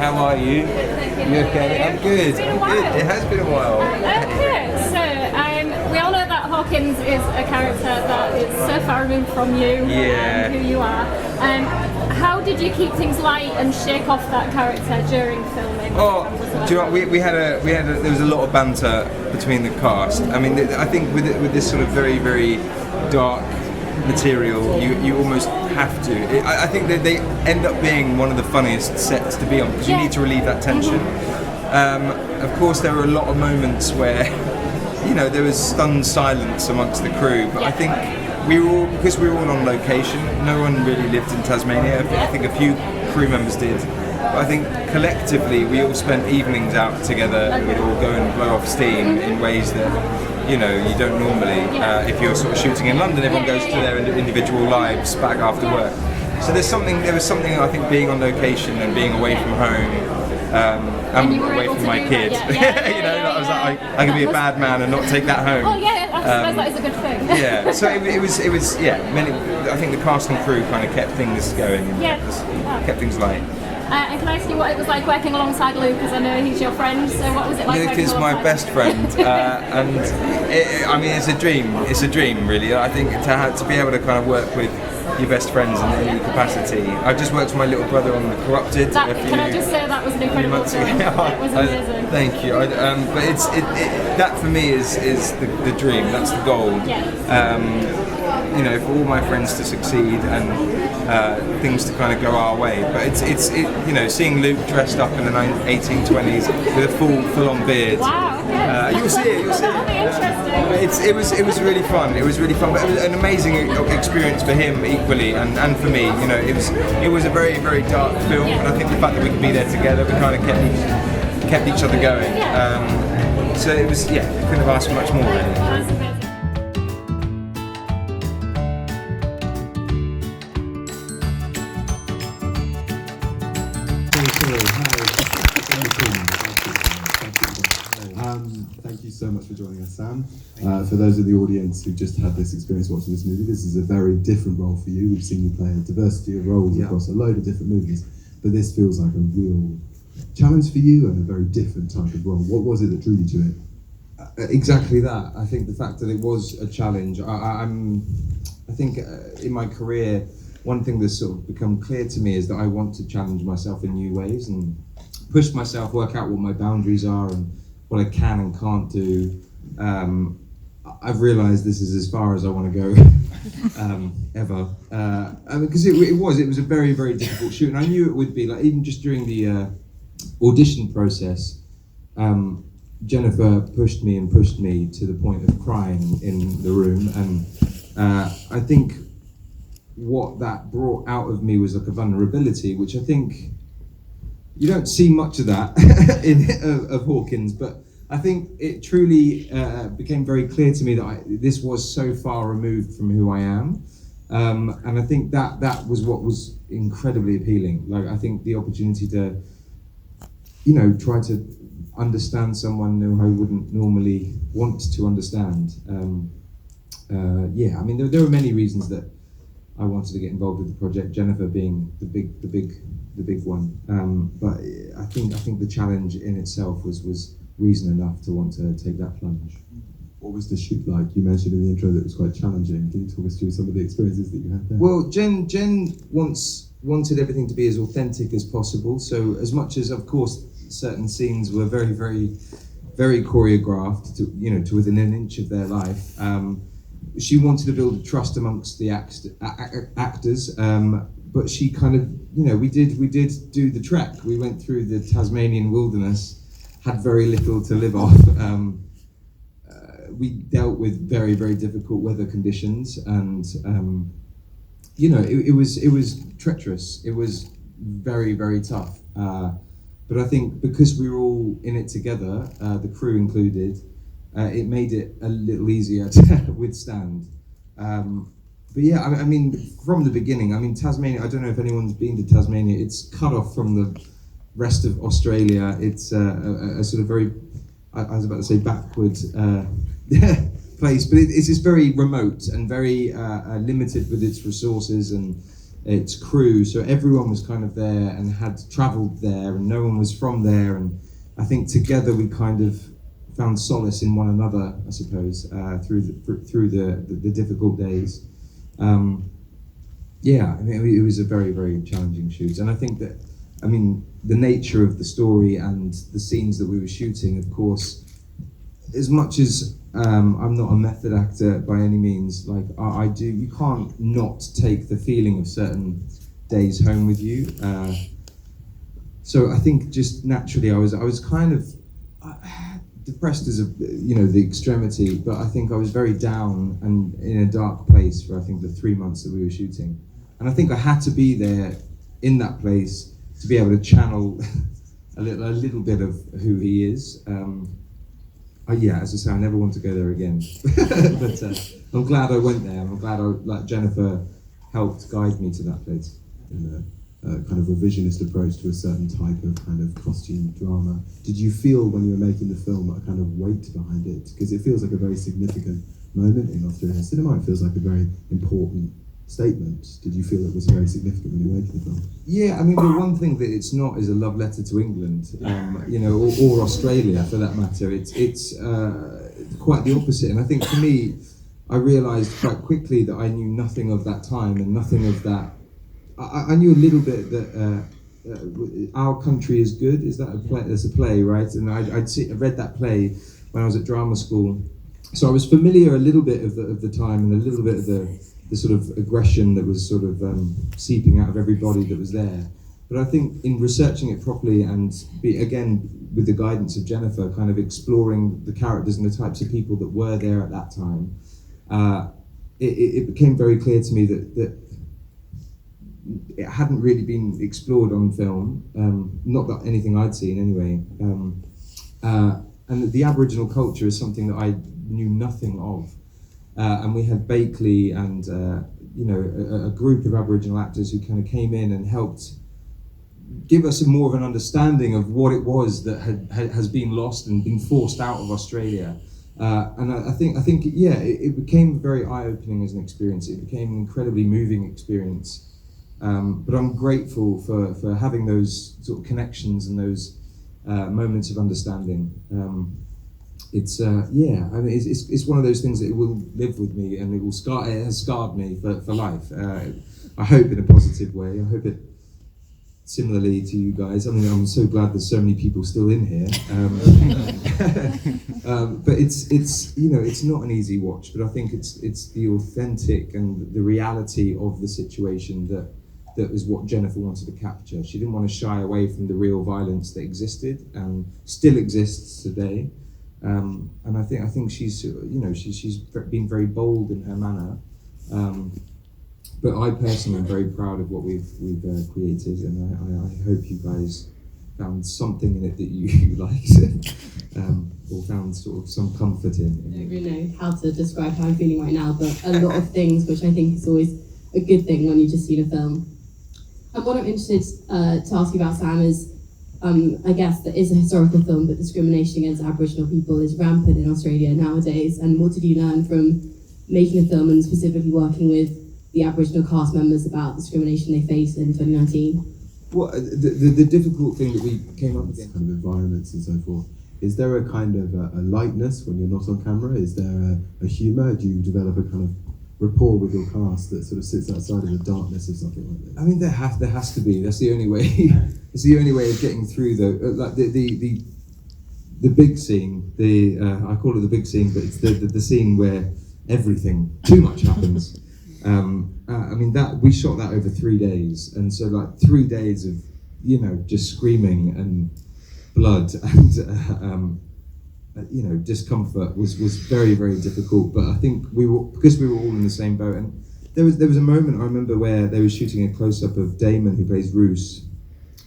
how are you? You okay? I'm good. I'm good. It has been a while. Okay, so we all know that Hawkins is a character that is so far removed from you and who you are. How did you keep things light and shake off that character during filming? Oh, do you know what? There was a lot of banter between the cast. I mean, I think with this sort of very, very dark material, you almost have to. I think that they end up being one of the funniest sets to be on because you need to relieve that tension. Of course, there were a lot of moments where, there was stunned silence amongst the crew, but I think because we were all on location, no one really lived in Tasmania. I think a few crew members did. But I think collectively we all spent evenings out together. We'd all go and blow off steam in ways that you don't normally. If you're sort of shooting in London, everyone goes to their individual lives back after work. So there was something I think being on location and being away from home. And away from my kids. I was like, I can be a bad man and not take that home. Oh yeah, I suppose that is a good thing. Yeah, so it was I think the cast and crew kind of kept things going and kept things light. And can I ask you what it was like working alongside Luke, because I know he's your friend, so what was it like? Luke is my best friend, and it's a dream. It's a dream, really. I think to be able to kind of work with your best friends in any capacity. I just worked with my little brother on The Corrupted. Can I just say that was an incredible film? It was amazing. Thank you. But that for me is the dream. That's the goal. For all my friends to succeed and things to kind of go our way. But it's seeing Luke dressed up in the 1820s with a full-on beard. Wow. Okay. You'll see it. That'll be interesting. It was really fun. It was really fun, but it was an amazing experience for him equally, and for me. It was a very, very dark film, and I think the fact that we could be there together, we kind of kept each other going. So it was, couldn't have asked for much more, really. That's amazing. Thank you so much for joining us, Sam. For those in the audience who just had this experience watching this movie, this is a very different role for you. We've seen you play a diversity of roles across a load of different movies, but this feels like a real challenge for you and a very different type of role. What was it that drew you to it? Exactly that. I think the fact that it was a challenge. I think in my career, one thing that's sort of become clear to me is that I want to challenge myself in new ways and push myself, work out what my boundaries are and what I can and can't do. I've realised this is as far as I want to go ever. Because it was a very, very difficult shoot, and I knew it would be. Like even just during the audition process, Jennifer pushed me to the point of crying in the room, and I think what that brought out of me was like a vulnerability, which I think you don't see much of that of Hawkins, but I think it truly became very clear to me that this was so far removed from who I am, and I think that was what was incredibly appealing. Like I think the opportunity to, try to understand someone who I wouldn't normally want to understand. There were many reasons that I wanted to get involved with the project. Jennifer being the big one, but I think the challenge in itself was reason enough to want to take that plunge. What was the shoot like? You mentioned in the intro that it was quite challenging. Can you talk us through some of the experiences that you had there? Well, Jen wanted everything to be as authentic as possible. So as much as, of course, certain scenes were very, very, very choreographed to within an inch of their life. She wanted to build a trust amongst the actors, but she kind of, we did do the trek. We went through the Tasmanian wilderness, had very little to live off. We dealt with very, very difficult weather conditions, and it was treacherous. It was very, very tough. But I think because we were all in it together, the crew included, it made it a little easier to withstand. But yeah, I mean, from the beginning, Tasmania, I don't know if anyone's been to Tasmania, it's cut off from the rest of Australia. It's a sort of very, I was about to say backward place, but it's just very remote and very limited with its resources, and its crew. So everyone was kind of there and had travelled there, and no one was from there. And I think together we kind of found solace in one another, I suppose, through the difficult days. Yeah, I mean, it was a very, very challenging shoot, and I think that, I mean, the nature of the story and the scenes that we were shooting, of course, as much as I'm not a method actor by any means, like I do, you can't not take the feeling of certain days home with you. So I think just naturally I was kind of depressed as the extremity, but I think I was very down and in a dark place for I think the 3 months that we were shooting. And I think I had to be there in that place to be able to channel a little bit of who he is. Yeah, as I say, I never want to go there again. But I'm glad I went there. I'm glad Jennifer helped guide me to that place. And a kind of revisionist approach to a certain type of kind of costume drama. Did you feel when you were making the film a kind of weight behind it? Because it feels like a very significant moment in Australian cinema. It feels like a very important statement. Did you feel it was very significant when you were making the film? Yeah, I mean, the one thing that it's not is a love letter to England, or Australia for that matter. It's quite the opposite. And I think for me, I realised quite quickly that I knew nothing of that time and nothing of that. I knew a little bit that Our Country is Good. Is that a play? There's a play, right? And I read that play when I was at drama school, so I was familiar a little bit of the time and a little bit of the sort of aggression that was sort of seeping out of everybody that was there. But I think in researching it properly and again with the guidance of Jennifer, kind of exploring the characters and the types of people that were there at that time, it became very clear to me that it hadn't really been explored on film, not that anything I'd seen anyway, and that the Aboriginal culture is something that I knew nothing of. And we had Bakeley and a group of Aboriginal actors who kind of came in and helped give us more of an understanding of what it was that has been lost and been forced out of Australia. And I think it became very eye-opening as an experience. It became an incredibly moving experience. But I'm grateful for having those sort of connections and those moments of understanding. It's one of those things that it will live with me and it has scarred me for life. I hope in a positive way. I hope it similarly to you guys. I mean, I'm so glad there's so many people still in here. But it's not an easy watch, but I think it's the authentic and the reality of the situation that is what Jennifer wanted to capture. She didn't want to shy away from the real violence that existed and still exists today. And I think she's been very bold in her manner. But I personally am very proud of what we've created, and I hope you guys found something in it that you liked, or found sort of some comfort in. I don't really know how to describe how I'm feeling right now, but a lot of things, which I think is always a good thing when you've just seen a film. And what I'm interested to ask you about, Sam, is I guess that is a historical film, but discrimination against Aboriginal people is rampant in Australia nowadays. And what did you learn from making a film and specifically working with the Aboriginal cast members about discrimination they faced in 2019? Well, the difficult thing that we came up against, kind of environments and so forth. Is there a kind of a lightness when you're not on camera? Is there a humour? Do you develop a kind of rapport with your cast that sort of sits outside of the darkness of something like this? I mean, there has to be. That's the only way. It's the only way of getting through like the big scene. I call it the big scene, but it's the scene where too much happens. I mean, that we shot that over 3 days, and so like 3 days of just screaming and blood and discomfort was very, very difficult. But I think because we were all in the same boat, and there was a moment I remember where they were shooting a close-up of Damon, who plays Roos,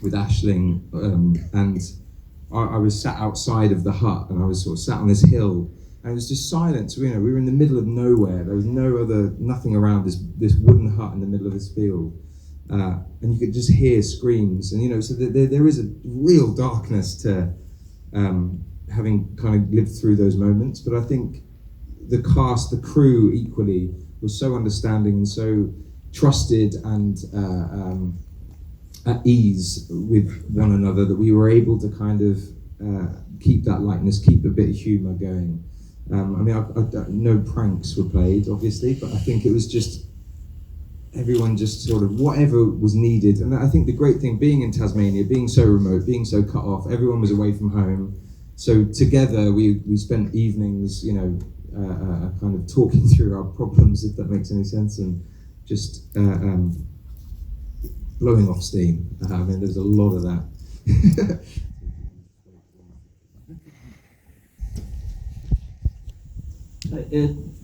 with Aisling, and I was sat outside of the hut, and I was sort of sat on this hill, and it was just silence. We were in the middle of nowhere. There was nothing around this wooden hut in the middle of this field, and you could just hear screams, and so there is a real darkness to having kind of lived through those moments. But I think the cast, the crew equally, was so understanding and so trusted and at ease with one another, that we were able to kind of keep that lightness, keep a bit of humour going. I mean, no pranks were played, obviously, but I think it was just everyone just sort of whatever was needed. And I think the great thing being in Tasmania, being so remote, being so cut off, everyone was away from home. So together we spent evenings, you know, kind of talking through our problems, if that makes any sense, and just blowing off steam. I mean, there's a lot of that.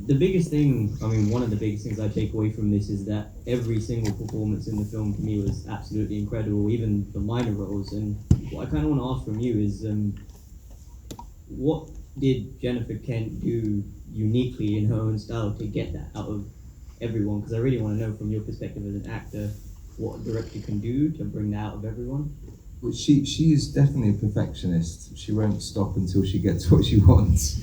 The biggest thing, I mean, one of the biggest things I take away from this is that every single performance in the film for me was absolutely incredible, even the minor roles. And what I kind of want to ask from you is, what did Jennifer Kent do uniquely in her own style to get that out of everyone? Because I really want to know from your perspective as an actor, what a director can do to bring that out of everyone. Well, she is definitely a perfectionist. She won't stop until she gets what she wants.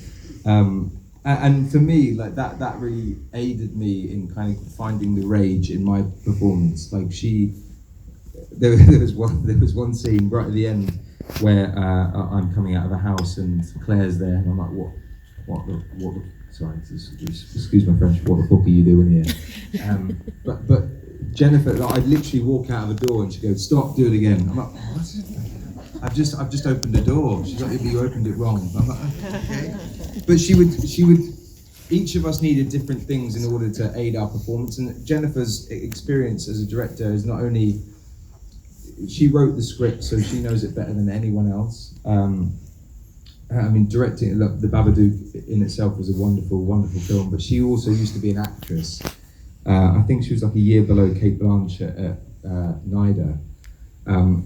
And for me, like that really aided me in kind of finding the rage in my performance. Like there was one scene right at the end where I'm coming out of a house and Claire's there, and I'm like, what the sorry, excuse my French, what the fuck are you doing here? But Jennifer, like, I'd literally walk out of the door and she'd go, stop, do it again. I'm like, what? I've just opened the door. She's like, you opened it wrong. I'm like, okay. But she would, each of us needed different things in order to aid our performance. And Jennifer's experience as a director is not only, she wrote the script, so she knows it better than anyone else. I mean, directing, look, The Babadook in itself was a wonderful, wonderful film, but she also used to be an actress. I think she was like a year below Kate Blanchett at NIDA.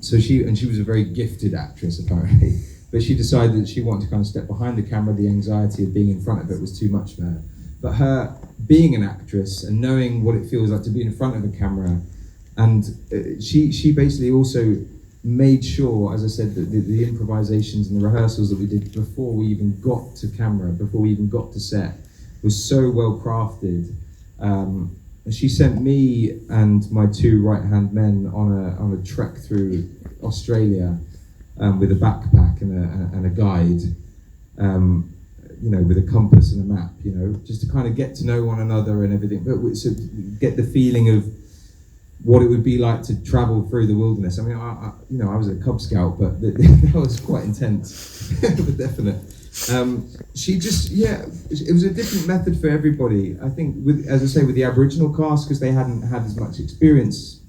So she was a very gifted actress, apparently. But she decided that she wanted to kind of step behind the camera. The anxiety of being in front of it was too much for her. But her being an actress and knowing what it feels like to be in front of a camera, and she basically also made sure, as I said, that the improvisations and the rehearsals that we did before we even got to camera, before we even got to set, was so well crafted. And she sent me and my two right-hand men on a trek through Australia with a backpack and a guide, you know, with a compass and a map, you know, just to kind of get to know one another and everything, but so get the feeling of what it would be like to travel through the wilderness. I mean, I was a Cub Scout, but that was quite intense, but definite. She just, it was a different method for everybody. I think, as I say, with the Aboriginal cast, because they hadn't had as much experience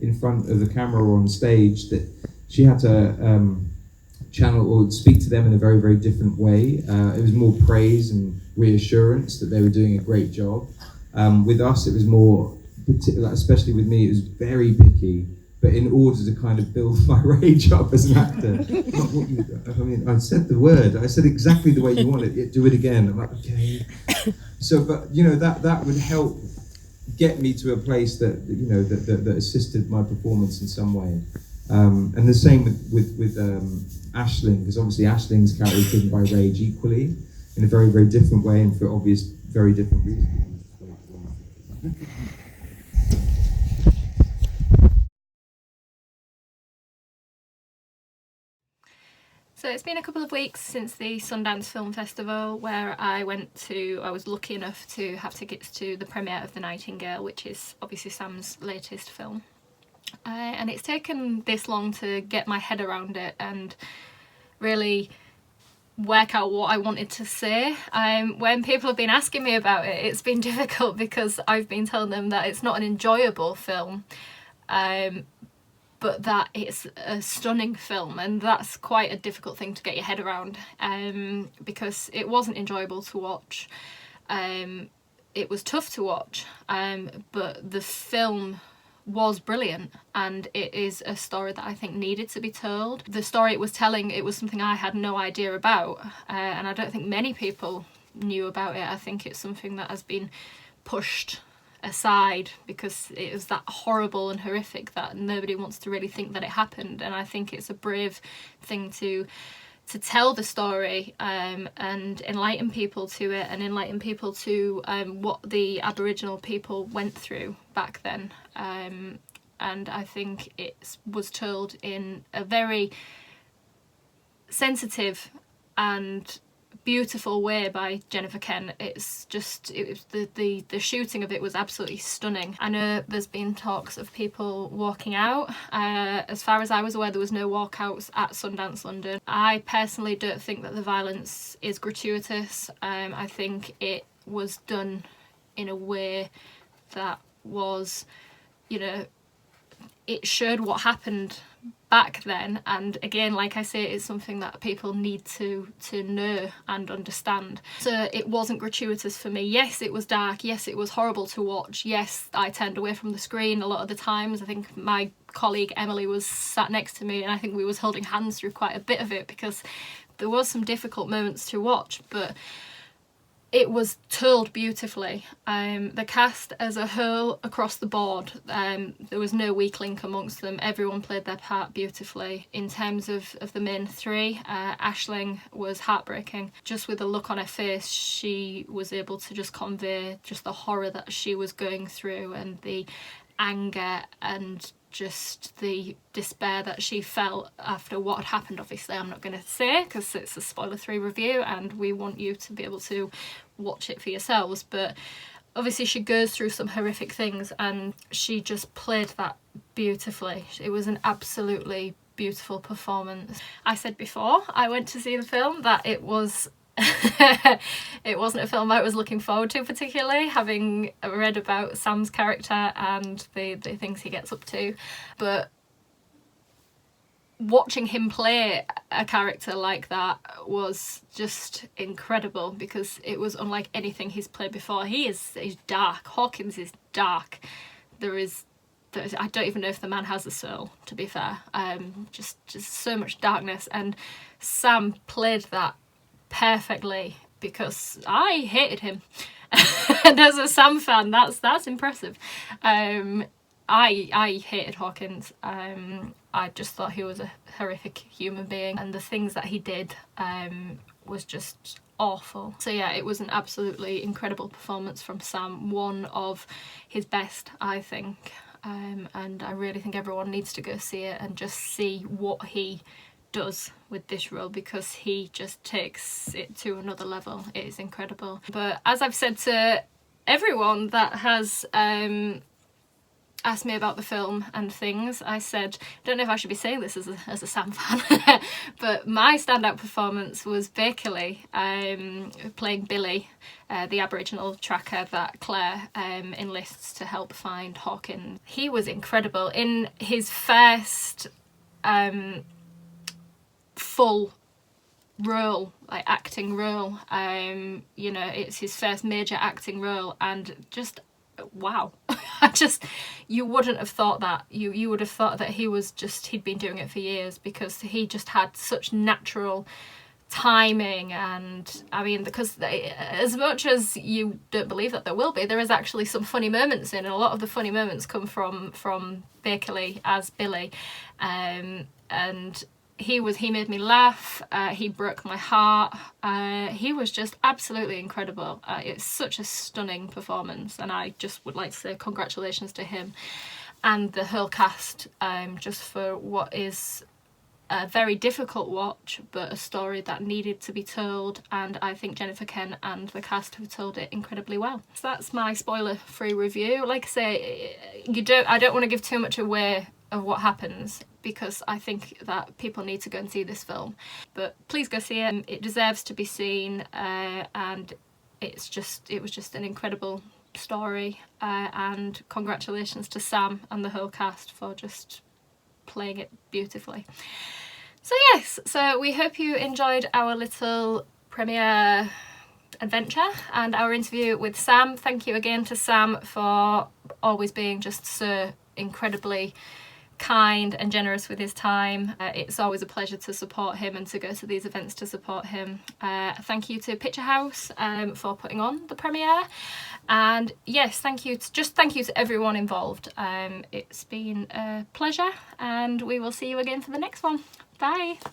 in front of the camera or on stage, that she had to channel or speak to them in a very, very different way. It was more praise and reassurance that they were doing a great job. With us, it was more, especially with me, it was very picky. But in order to kind of build my rage up as an actor, I said the word, I said exactly the way you want it, do it again. I'm like, okay. So, but you know, that would help get me to a place that you know that assisted my performance in some way. And the same with Aisling, because obviously Aisling's character is driven by rage equally in a very, very different way and for obvious, very different reasons. So it's been a couple of weeks since the Sundance Film Festival, where I was lucky enough to have tickets to the premiere of The Nightingale, which is obviously Sam's latest film. And it's taken this long to get my head around it and really work out what I wanted to say. When people have been asking me about it, it's been difficult because I've been telling them that it's not an enjoyable film, but that it's a stunning film, and that's quite a difficult thing to get your head around, because it wasn't enjoyable to watch. It was tough to watch, but the film was brilliant, and it is a story that I think needed to be told. The story it was telling, it was something I had no idea about, and I don't think many people knew about it. I think it's something that has been pushed aside because it was that horrible and horrific that nobody wants to really think that it happened. And I think it's a brave thing to to tell the story and enlighten people to it, and enlighten people to what the Aboriginal people went through back then. And I think it was told in a very sensitive and beautiful way by Jennifer Kent. It's just, the shooting of it was absolutely stunning. I know there's been talks of people walking out. As far as I was aware, there was no walkouts at Sundance London. I personally don't think that the violence is gratuitous. I think it was done in a way that was, you know, it showed what happened back then, and again, like I say, it's something that people need to know and understand. So it wasn't gratuitous for me. Yes, it was dark. Yes, it was horrible to watch. Yes, I turned away from the screen a lot of the times. I think my colleague Emily was sat next to me, and I think we was holding hands through quite a bit of it, because there was some difficult moments to watch, but it was told beautifully. The cast as a whole, across the board, there was no weak link amongst them. Everyone played their part beautifully. In terms of the main three, Aisling was heartbreaking. Just with the look on her face, she was able to just convey just the horror that she was going through, and the anger, and just the despair that she felt after what had happened. Obviously I'm not going to say, because it's a spoiler-free review and we want you to be able to watch it for yourselves, but obviously she goes through some horrific things, and she just played that beautifully. It was an absolutely beautiful performance. I said before I went to see the film that it was it wasn't a film I was looking forward to particularly, having read about Sam's character and the things he gets up to, but watching him play a character like that was just incredible, because it was unlike anything he's played before. He's dark. Hawkins is dark. I don't even know if the man has a soul, to be fair. Just so much darkness, and Sam played that perfectly, because I hated him. And as a Sam fan, that's impressive. I hated Hawkins. I just thought he was a horrific human being, and the things that he did was just awful. So yeah, it was an absolutely incredible performance from Sam, one of his best, I think. And I really think everyone needs to go see it and just see what he does with this role, because he just takes it to another level. It is incredible. But as I've said to everyone that has asked me about the film and things, I said, I don't know if I should be saying this as a Sam fan, but my standout performance was Bakerley playing Billy, the Aboriginal tracker that Claire enlists to help find Hawkins. He was incredible in his first full role, like acting role. You know, it's his first major acting role, and just wow. You wouldn't have thought that. You would have thought that he'd been doing it for years, because he just had such natural timing. And I mean, because as much as you don't believe that there will be, there is actually some funny moments in, and a lot of the funny moments come from Bakerley as Billy, and he made me laugh. He broke my heart. He was just absolutely incredible. It's such a stunning performance, and I just would like to say congratulations to him and the whole cast, just for what is a very difficult watch, but a story that needed to be told, and I think Jennifer Kent and the cast have told it incredibly well. So that's my spoiler-free review. Like I say, I don't want to give too much away of what happens, because I think that people need to go and see this film. But please go see it. It deserves to be seen, and it was just an incredible story, and congratulations to Sam and the whole cast for just playing it beautifully. So yes, so we hope you enjoyed our little premiere adventure and our interview with Sam. Thank you again to Sam for always being just so incredibly kind and generous with his time. It's always a pleasure to support him and to go to these events to support him. Thank you to Picturehouse for putting on the premiere, and yes, thank you to everyone involved. It's been a pleasure, and we will see you again for the next one. Bye.